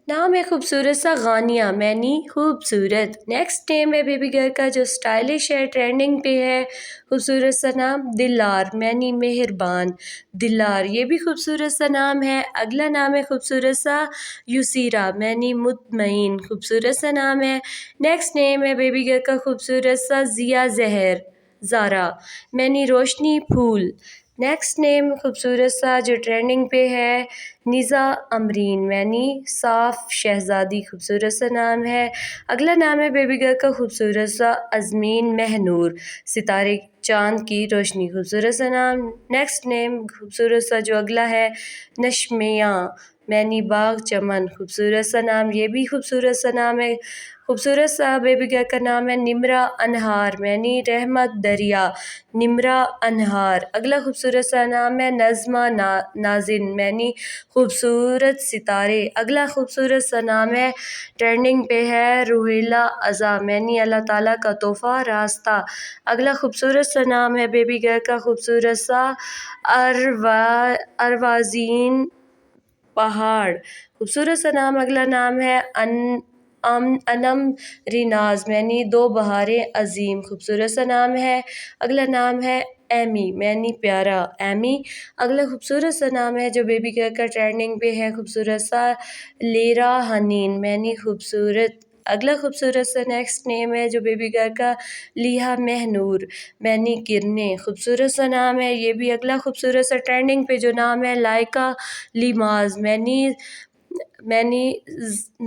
نام ہے خوبصورت سا غانیہ، معنی خوبصورت۔ نیکسٹ نیم ہے بیبی گرل کا جو اسٹائلش ہے، ٹرینڈنگ پہ ہے۔ خوبصورت سا نام دلار، معنی مہربان۔ دلار یہ بھی خوبصورت سا نام ہے۔ اگلا نام ہے خوبصورت سا یسیرا، معنی مطمئن، خوبصورت سا نام ہے۔ نیکسٹ نیم ہے بیبی گرل کا خوبصورت سا ضیا زہر، زارا، معنی روشنی پھول۔ نیکسٹ نیم خوبصورت سا جو ٹرینڈنگ پہ ہے نیزا امرین، معنی صاف شہزادی، خوبصورت سا نام ہے۔ اگلا نام ہے بیبی گرل کا خوبصورت سا ازمین مہنور، ستارے چاند کی روشنی، خوبصورت سا نام۔ نیکسٹ نیم خوبصورت سا جو اگلا ہے نشمیاں، معنی باغ چمن، خوبصورت سا نام، یہ بھی خوبصورت سا نام ہے۔ خوبصورت سا بیبی گرل کا نام ہے نمرا انہار، معنی رحمت دریا، نمرا انہار۔ اگلا خوبصورت سا نام ہے نظمہ نازن، معنی خوبصورت ستارے۔ اگلا خوبصورت سا نام ہے ٹرینڈنگ پہ ہے روحیلہ عزا، معنی اللہ تعالیٰ کا تحفہ راستہ۔ اگلا خوبصورت سا نام ہے بیبی گرل کا خوبصورت سا اروازین پہاڑ، خوبصورت سا نام۔ اگلا نام ہے انم ریناز، معنی دو بہاریں عظیم، خوبصورت سا نام ہے۔ اگلا نام ہے ایمی، معنی پیارا، ایمی۔ اگلا خوبصورت سا نام ہے جو بیبی گرل کا ٹرینڈنگ پہ ہے خوبصورت سا لیرا حنین، معنی خوبصورت۔ اگلا خوبصورت سا نیکسٹ نیم ہے جو بیبی گرل کا لیہا مہنور، معنی کرنیں، خوبصورت سا نام ہے یہ بھی۔ اگلا خوبصورت سا ٹرینڈنگ پہ جو نام ہے لائکا لیماز، معنی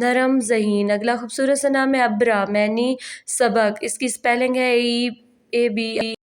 نرم ذہین۔ اگلا خوبصورت سا نام ہے ابرا، معنی سبق، اس کی اسپیلنگ ہے EABA۔